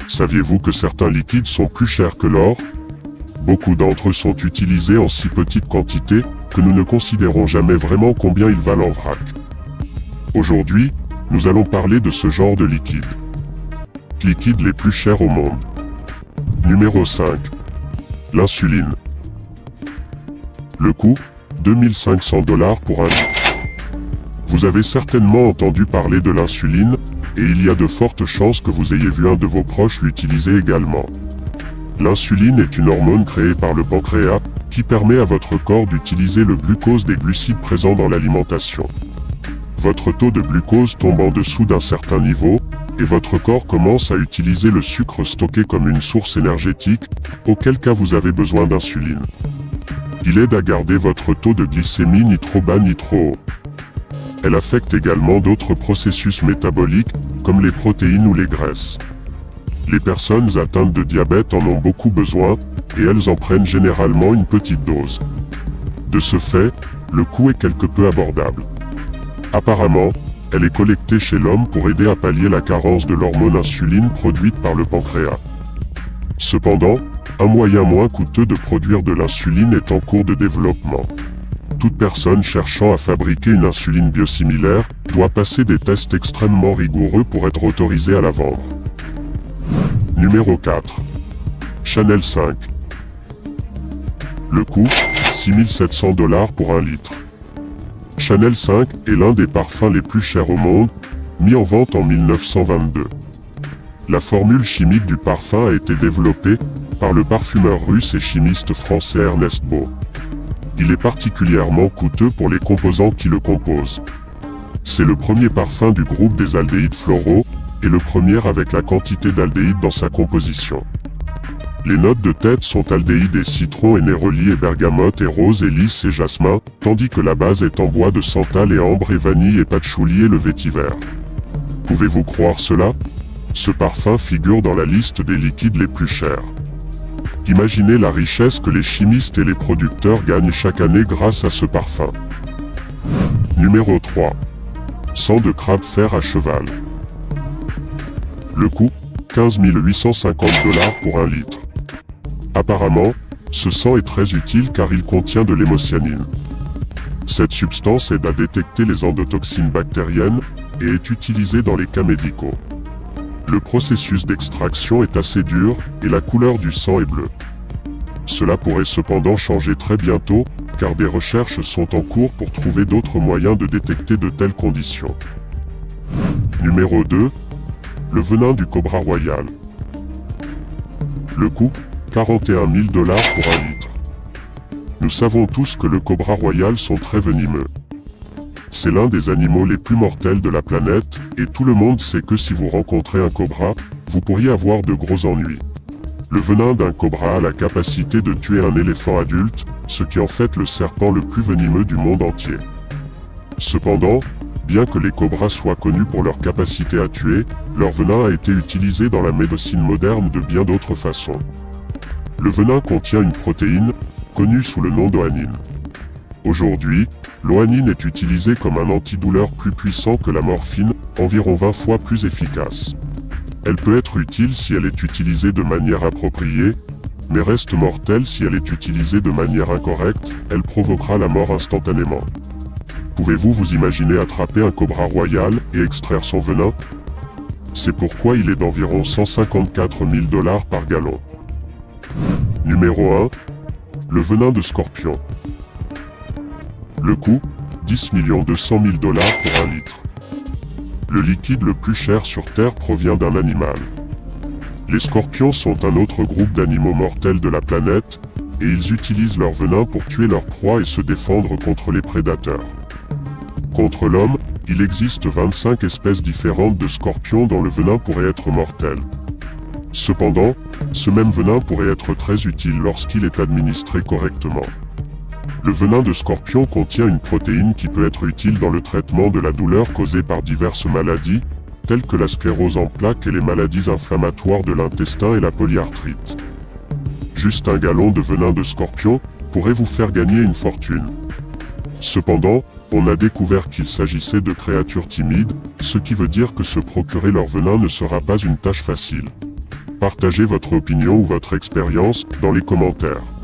Saviez-vous que certains liquides sont plus chers que l'or? Beaucoup d'entre eux sont utilisés en si petite quantité que nous ne considérons jamais vraiment combien ils valent en vrac. Aujourd'hui, nous allons parler de ce genre de liquide. Liquides les plus chers au monde. Numéro 5. L'insuline. Le coût, 2500 $ pour un litre. Vous avez certainement entendu parler de l'insuline, et il y a de fortes chances que vous ayez vu un de vos proches l'utiliser également. L'insuline est une hormone créée par le pancréas, qui permet à votre corps d'utiliser le glucose des glucides présents dans l'alimentation. Votre taux de glucose tombe en dessous d'un certain niveau, et votre corps commence à utiliser le sucre stocké comme une source énergétique, auquel cas vous avez besoin d'insuline. Il aide à garder votre taux de glycémie ni trop bas ni trop haut. Elle affecte également d'autres processus métaboliques, comme les protéines ou les graisses. Les personnes atteintes de diabète en ont beaucoup besoin, et elles en prennent généralement une petite dose. De ce fait, le coût est quelque peu abordable. Apparemment, elle est collectée chez l'homme pour aider à pallier la carence de l'hormone insuline produite par le pancréas. Cependant, un moyen moins coûteux de produire de l'insuline est en cours de développement. Toute personne cherchant à fabriquer une insuline biosimilaire doit passer des tests extrêmement rigoureux pour être autorisée à la vendre. Numéro 4. Chanel 5. Le coût, 6700 $ pour un litre. Chanel 5 est l'un des parfums les plus chers au monde, mis en vente en 1922. La formule chimique du parfum a été développée par le parfumeur russe et chimiste français Ernest Beau. Il est particulièrement coûteux pour les composants qui le composent. C'est le premier parfum du groupe des aldéhydes floraux, et le premier avec la quantité d'aldéhyde dans sa composition. Les notes de tête sont aldéhyde et citron et néroli et bergamote et rose et lys et jasmin, tandis que la base est en bois de santal et ambre et vanille et patchouli et le vétiver. Pouvez-vous croire cela? Ce parfum figure dans la liste des liquides les plus chers. Imaginez la richesse que les chimistes et les producteurs gagnent chaque année grâce à ce parfum. Numéro 3. Sang de crabe fer à cheval. Le coût, 15 850 $ pour un litre. Apparemment, ce sang est très utile car il contient de l'hémocyanine. Cette substance aide à détecter les endotoxines bactériennes et est utilisée dans les cas médicaux. Le processus d'extraction est assez dur et la couleur du sang est bleue. Cela pourrait cependant changer très bientôt car des recherches sont en cours pour trouver d'autres moyens de détecter de telles conditions. Numéro 2. Le venin du cobra royal. Le coût, 41 000 $ pour un litre. Nous savons tous que le cobra royal sont très venimeux. C'est l'un des animaux les plus mortels de la planète, et tout le monde sait que si vous rencontrez un cobra, vous pourriez avoir de gros ennuis. Le venin d'un cobra a la capacité de tuer un éléphant adulte, ce qui en fait le serpent le plus venimeux du monde entier. Cependant, bien que les cobras soient connus pour leur capacité à tuer, leur venin a été utilisé dans la médecine moderne de bien d'autres façons. Le venin contient une protéine, connue sous le nom d'oanine. Aujourd'hui, l'oanine est utilisée comme un antidouleur plus puissant que la morphine, environ 20 fois plus efficace. Elle peut être utile si elle est utilisée de manière appropriée, mais reste mortelle si elle est utilisée de manière incorrecte, elle provoquera la mort instantanément. Pouvez-vous vous imaginer attraper un cobra royal et extraire son venin? C'est pourquoi il est d'environ 154 000 $ par gallon. Numéro 1. Le venin de scorpion. Le coût, 10 200 000 $ pour un litre. Le liquide le plus cher sur Terre provient d'un animal. Les scorpions sont un autre groupe d'animaux mortels de la planète, et ils utilisent leur venin pour tuer leurs proies et se défendre contre les prédateurs. Contre l'homme, il existe 25 espèces différentes de scorpions dont le venin pourrait être mortel. Cependant, ce même venin pourrait être très utile lorsqu'il est administré correctement. Le venin de scorpion contient une protéine qui peut être utile dans le traitement de la douleur causée par diverses maladies, telles que la sclérose en plaques et les maladies inflammatoires de l'intestin et la polyarthrite. Juste un gallon de venin de scorpion pourrait vous faire gagner une fortune. Cependant, on a découvert qu'il s'agissait de créatures timides, ce qui veut dire que se procurer leur venin ne sera pas une tâche facile. Partagez votre opinion ou votre expérience dans les commentaires.